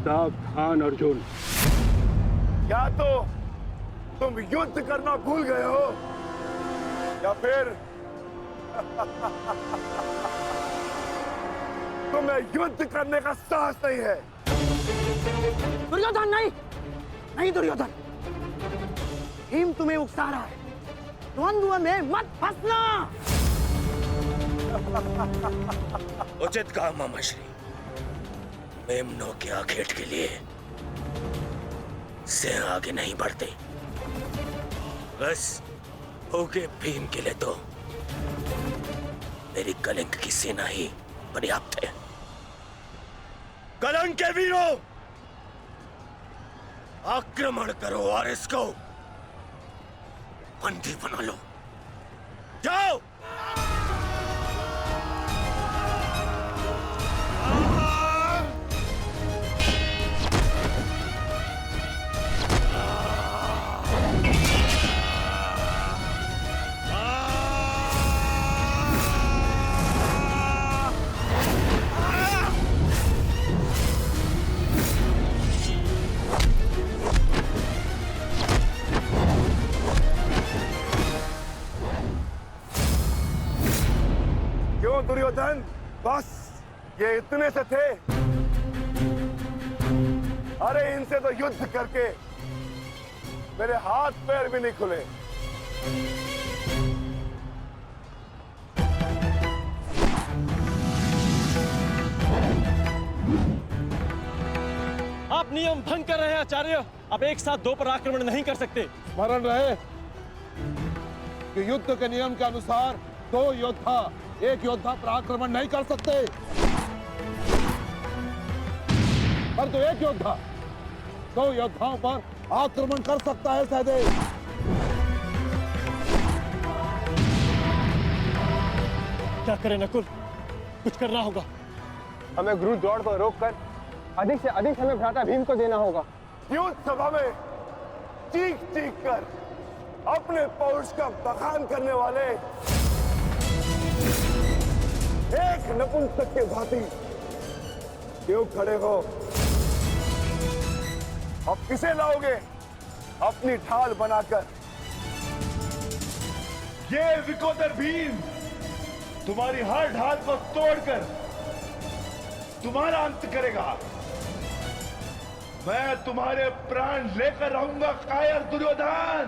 सावधान अर्जुन। या तो तुम युद्ध करना भूल गए हो या फिर तुम्हें युद्ध करने का साहस नहीं है। दुर्योधन नहीं, नहीं दुर्योधन, भीम तुम्हें उकसा रहा है, द्वंद्व में मत फंसना। उचित कहा मामाश्री। मेमनों के आखेट के लिए से आगे नहीं बढ़ते, बस होके भीम के लिए तो मेरी कलिंग की सेना ही पर्याप्त है। कलंक के वीरों, आक्रमण करो और इसको बंदी बना लो। जाओ। दुर्योधन, बस ये इतने से थे? अरे इनसे तो युद्ध करके मेरे हाथ पैर भी नहीं खुले। आप नियम भंग कर रहे हैं आचार्य। आप एक साथ दो पर आक्रमण नहीं कर सकते। स्मरण रहे कि युद्ध के नियम के अनुसार दो योद्धा एक योद्धा पर आक्रमण नहीं कर सकते, पर तो एक योद्धा दो योद्धाओं पर आक्रमण कर सकता है। सहदेव, क्या करें नकुल, कुछ करना होगा। हमें गुरु दौड़ को रोककर अधिक से अधिक हमें भ्राता भीम को देना होगा। युद्ध सभा में चीख चीख कर अपने पौरुष का बखान करने वाले एक नपुंसक के भांति क्यों खड़े हो? अब किसे लाओगे अपनी ढाल बनाकर? ये विकोदर भीम तुम्हारी हर ढाल को तोड़कर तुम्हारा अंत करेगा। मैं तुम्हारे प्राण लेकर रहूंगा कायर दुर्योधन।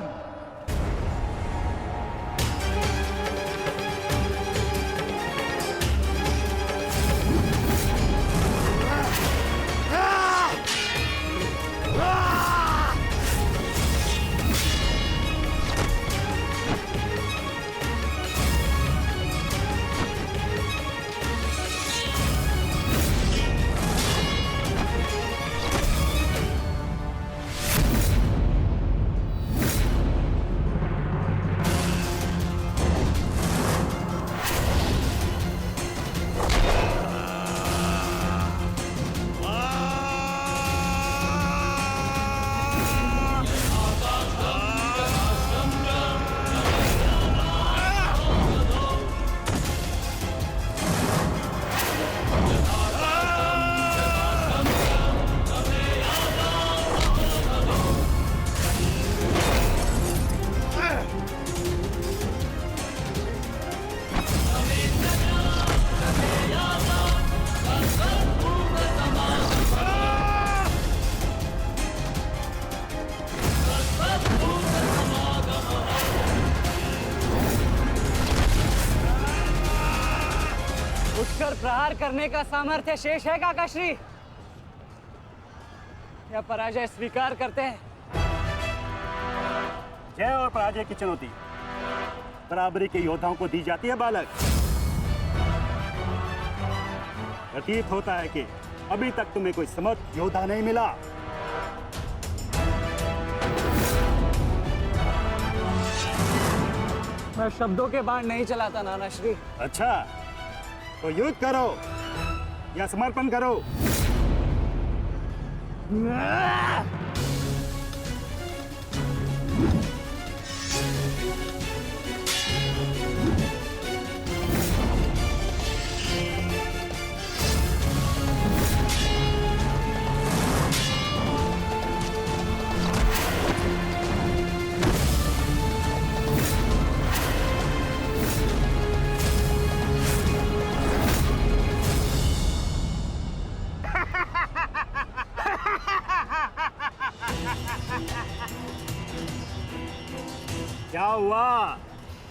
प्रहार करने का सामर्थ्य शेष है काकाश्री, या पराजय स्वीकार करते हैं? जय और पराजय की चुनौती बराबरी के योद्धाओं को दी जाती है बालक। प्रतीत होता है कि अभी तक तुम्हें कोई समर्थ योद्धा नहीं मिला। मैं शब्दों के बाण नहीं चलाता नानाश्री। अच्छा, तो युद्ध करो या समर्पण करो।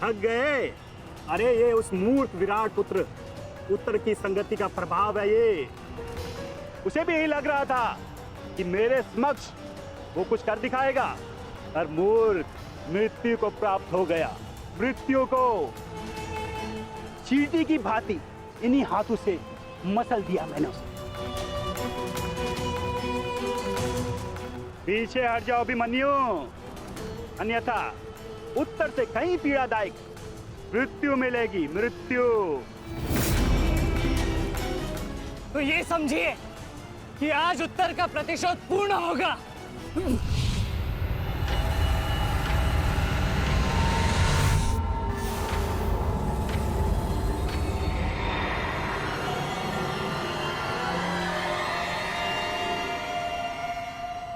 थक गए? अरे ये उस मूर्ख विराट पुत्र उत्तर की संगति का प्रभाव है ये। उसे भी यही लग रहा था कि मेरे समक्ष वो कुछ कर दिखाएगा, और मूर्ख मृत्यु को प्राप्त हो गया। मृत्यु को चींटी की भांति इन्हीं हाथों से मसल दिया मैंने उसे। पीछे हट जाओ अभिमन्यु, अन्यथा उत्तर से कहीं पीड़ादायक मृत्यु मिलेगी, मृत्यु। तो ये समझिए कि आज उत्तर का प्रतिशोध पूर्ण होगा।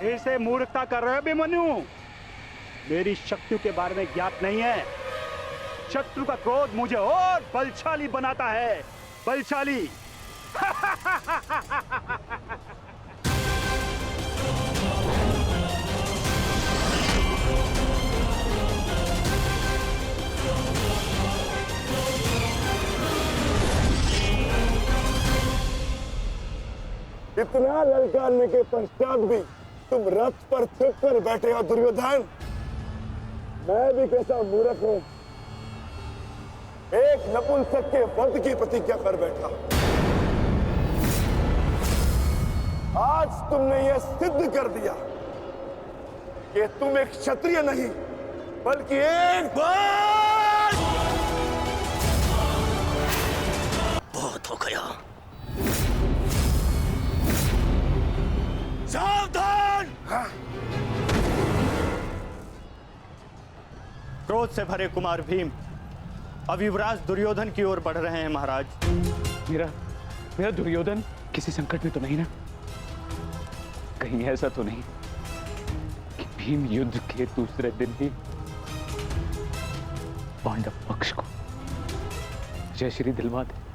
फिर से मूर्खता कर रहे हो अभिमन्यु? मेरी शक्तियों के बारे में ज्ञात नहीं है। शत्रु का क्रोध मुझे और बलशाली बनाता है, बलशाली। इतना ललकारने के पश्चात भी तुम रथ पर छिप कर बैठे हो दुर्योधन। मैं भी कैसा मूर्ख हूं, एक नपुंसक के वध की प्रतिज्ञा कर बैठा। आज तुमने यह सिद्ध कर दिया कि तुम एक क्षत्रिय नहीं बल्कि एक बाल। बहुत हो गया। सावधान! क्रोध से भरे कुमार भीम अब युवराज दुर्योधन की ओर बढ़ रहे हैं महाराज। मेरा दुर्योधन किसी संकट में तो नहीं ना? कहीं ऐसा तो नहीं कि भीम युद्ध के दूसरे दिन ही पांडव पक्ष को जय श्री दिलवा दे?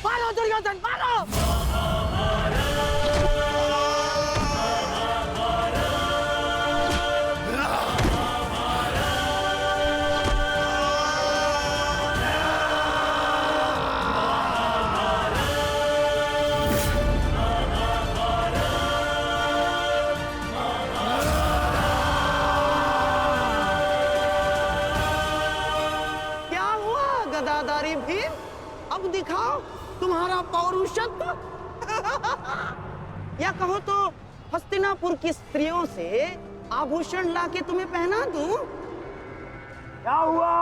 मारो दुर्योधन, मारो! क्या हुआ गदाधारी भीम? अब दिखाओ तुम्हारा पौरुषत्व। या कहो तो हस्तिनापुर की स्त्रियों से आभूषण लाके तुम्हें पहना दूं? क्या हुआ?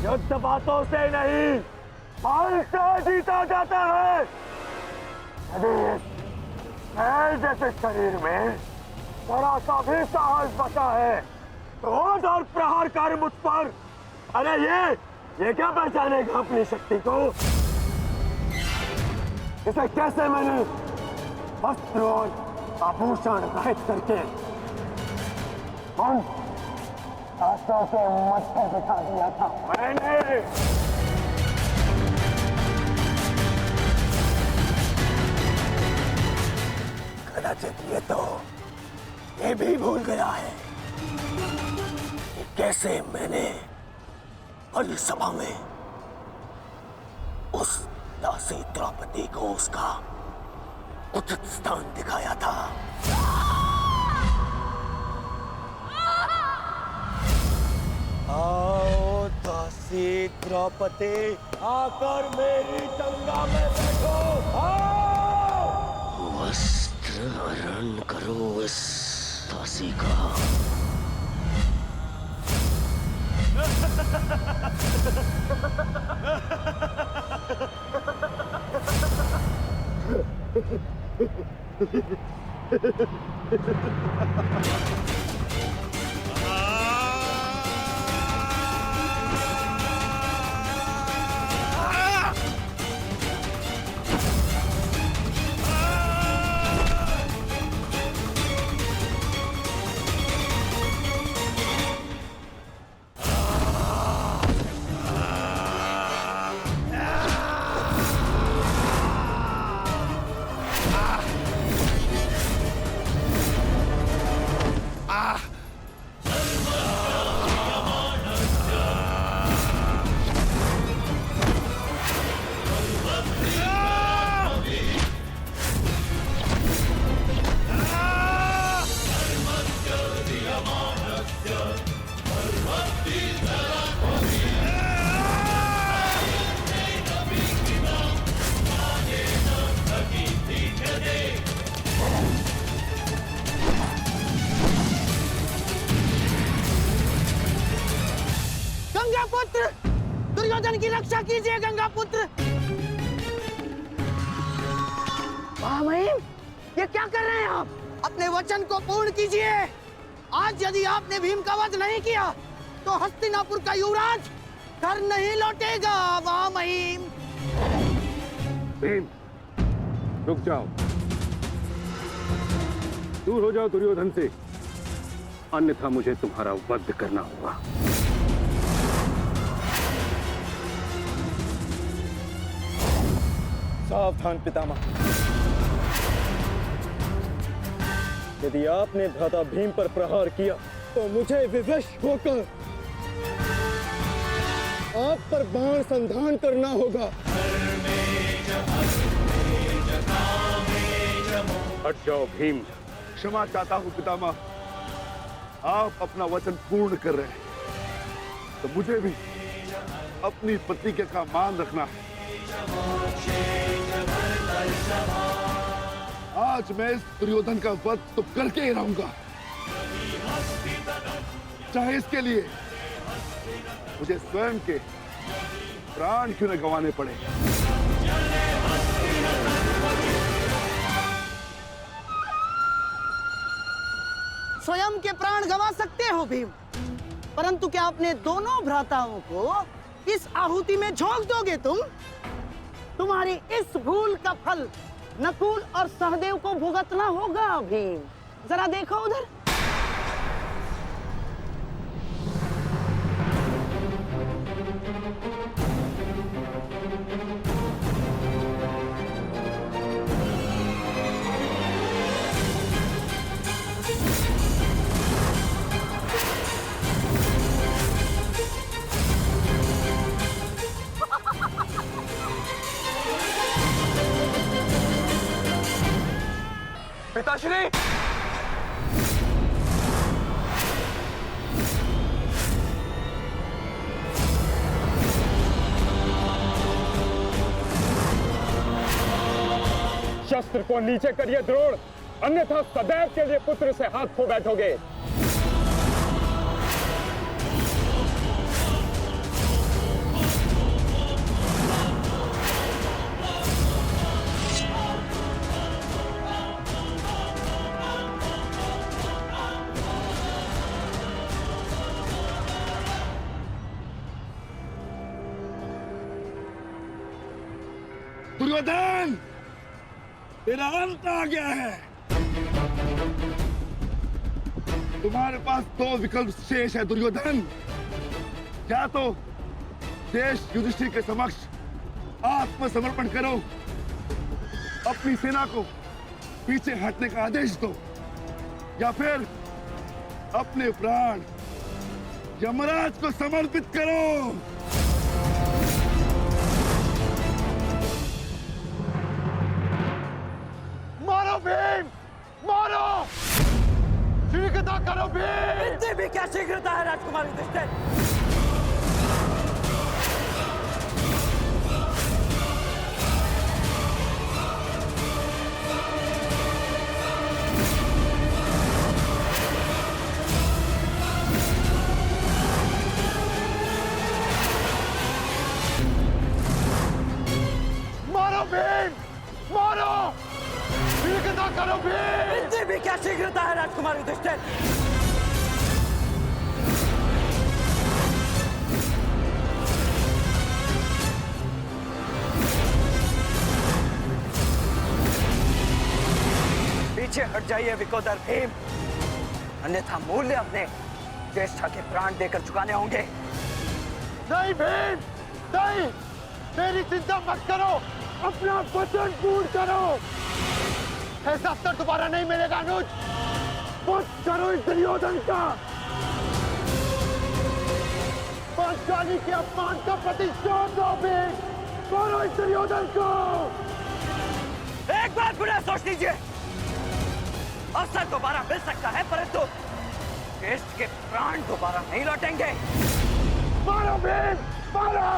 युद्ध बातों से नहीं बल से जीता जाता है। यदि इस मैल जैसे शरीर में थोड़ा सा भी साहस बचा है तो और प्रहार कर मुझ पर। अरे ये क्या पहचानेगा अपनी शक्ति को? इसे कैसे मैंने वस्त्र और आभूषण रहित करके उन आंसुओं के मत्थे बिठा दिया था मैंने। कदाचित ये भी भूल गया है कि कैसे मैंने बड़ी सभा में उस दासी द्रौपदी को उसका उचित स्थान दिखाया था। आओ दासी द्रौपदी, आकर मेरी गंगा में बैठो। आओ! वस्त्र हरण करो इस दासी का। गंगा पुत्र, दुर्योधन की रक्षा कीजिए गंगा पुत्र। महामहिम, ये क्या कर रहे हैं आप? अपने वचन को पूर्ण कीजिए। आज यदि आपने भीम का वध नहीं किया तो हस्तिनापुर का युवराज घर नहीं लौटेगा। महामहिम, भीम, रुक जाओ। दूर हो जाओ दुर्योधन से, अन्यथा मुझे तुम्हारा वध करना होगा। सावधान पितामह, यदि आपने भ्राता भीम पर प्रहार किया तो मुझे विवश होकर आप पर बाण संधान करना होगा। हट जाओ भीम। क्षमा चाहता हूं पितामह, आप अपना वचन पूर्ण कर रहे हैं तो मुझे भी अपनी प्रतिज्ञा का मान रखना है। आज मैं इस दुर्योधन का वध तो करके ही रहूंगा, चाहे इसके लिए मुझे स्वयं के प्राण क्यों न गंवाने पड़े। स्वयं के प्राण गंवा सकते हो भीम, परंतु क्या अपने दोनों भ्राताओं को इस आहुति में झोंक दोगे तुम? तुम्हारी इस भूल का फल नकुल और सहदेव को भुगतना होगा भीम। जरा देखो उधर। पिताश्री, शस्त्र को नीचे करिए द्रोण, अन्यथा सदैव के लिए पुत्र से हाथ खो बैठोगे। दुर्योधन, तेरा अंत आ गया है। तुम्हारे पास दो विकल्प शेष है दुर्योधन। या तो देश युधिष्ठिर के समक्ष आत्मसमर्पण करो, अपनी सेना को पीछे हटने का आदेश दो, या फिर अपने प्राण यमराज को समर्पित करो। मारो भीम, मारो! शीघ्रता करो भीम! इतनी भी क्या शीघ्रता है राजकुमार युधिष्ठिर? करो भीम। इतनी भी क्या शीघ्रता है राजकुमार युधिष्ठिर? पीछे हट जाइए विकोदर भीम, अन्यथा मूल्य अपने ज्येष्ठा के प्राण देकर चुकाने होंगे। नहीं भीम, नहीं, मेरी चिंता मत करो, अपना वचन पूर्ण करो। ऐसा अवसर दोबारा नहीं मिलेगा अनुज। मत करो इस दुर्योधन का, पांचाली के अपमान का प्रतिशोध दो भीम। करो इस दुर्योधन को। एक बार पुनः सोच लीजिए, अवसर दोबारा मिल सकता है परंतु ज्येष्ठ के प्राण दोबारा नहीं लौटेंगे। मारो भीम, मारो।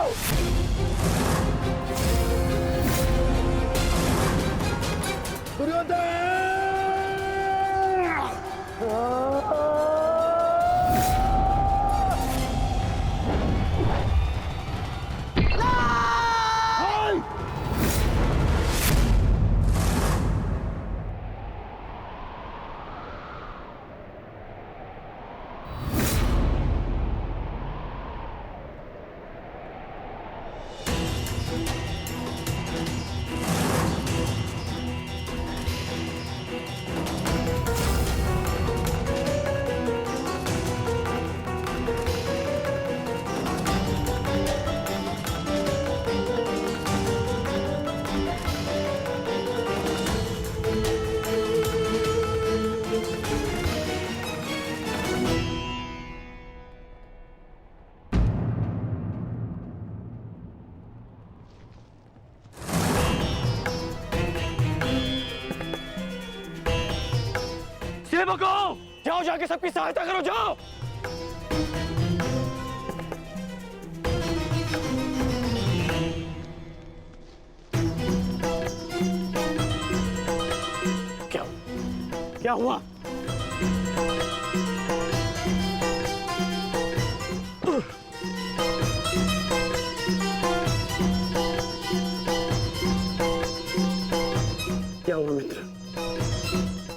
दुर्योधन! सेवकों, जाओ जाके सबकी सहायता करो, जाओ। क्या हुआ? क्या हुआ मित्र?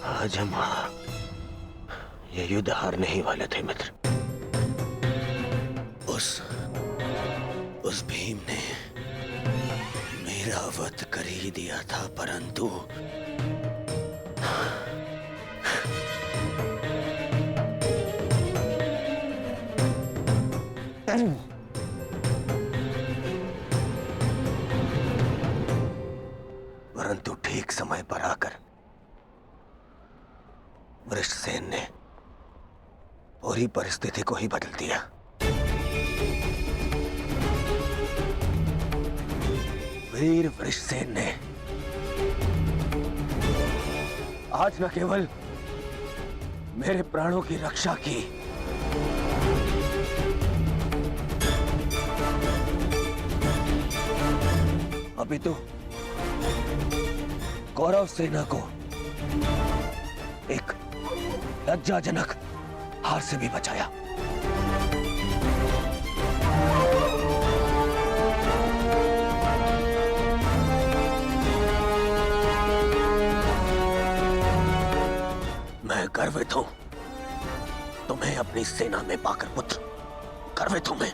आज हम ये युद्ध हारने ही वाले थे मित्र। उस भीम ने मेरा वध कर ही दिया था, परंतु ठीक समय पर आकर वृषसेन ने पूरी परिस्थिति को ही बदल दिया। वीर वृषसेन ने आज न केवल मेरे प्राणों की रक्षा की, अभी तो कौरव सेना को एक लज्जाजनक हार से भी बचाया। मैं गर्वित हूं तुम्हें अपनी सेना में पाकर पुत्र, गर्वित हूं मैं।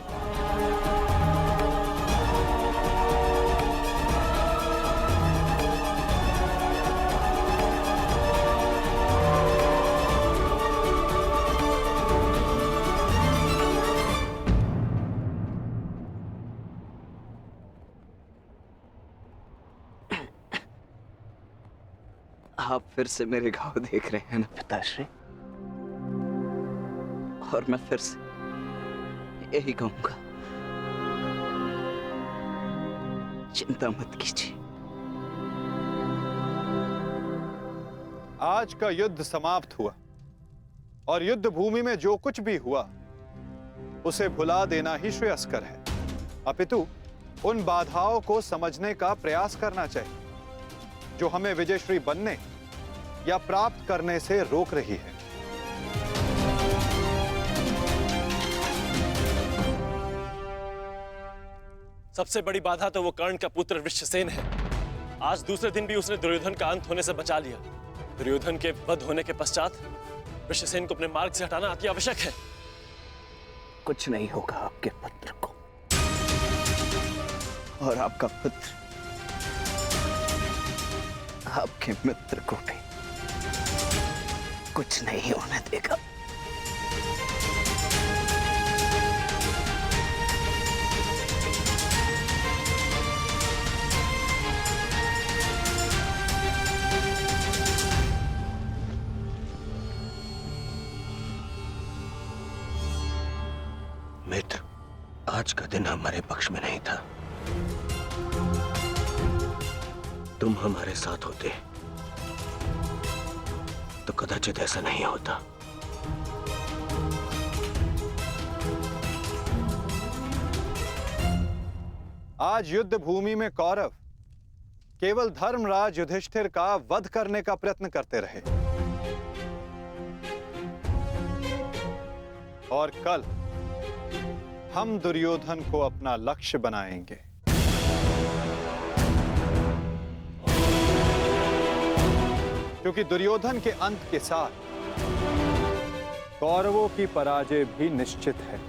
आप फिर से मेरे घाव देख रहे हैं ना पिताश्री, और मैं फिर से यही कहूंगा, चिंता मत कीजिए। आज का युद्ध समाप्त हुआ और युद्ध भूमि में जो कुछ भी हुआ उसे भुला देना ही श्रेयस्कर है, अपितु उन बाधाओं को समझने का प्रयास करना चाहिए जो हमें विजयश्री बनने या प्राप्त करने से रोक रही है। सबसे बड़ी बाधा तो वो कर्ण का पुत्र वृषसेन है। आज दूसरे दिन भी उसने दुर्योधन का अंत होने से बचा लिया, दुर्योधन के वध होने के पश्चात ऋषिसेन को अपने मार्ग से हटाना अति आवश्यक है। कुछ नहीं होगा आपके पुत्र को, और आपका पुत्र आपके मित्र को भी कुछ नहीं होने देगा। मित्र, आज का दिन हमारे पक्ष में नहीं था। तुम हमारे साथ होते तो कदाचित ऐसा नहीं होता। आज युद्ध भूमि में कौरव केवल धर्मराज युधिष्ठिर का वध करने का प्रयत्न करते रहे, और कल हम दुर्योधन को अपना लक्ष्य बनाएंगे। क्योंकि दुर्योधन के अंत के साथ कौरवों की पराजय भी निश्चित है।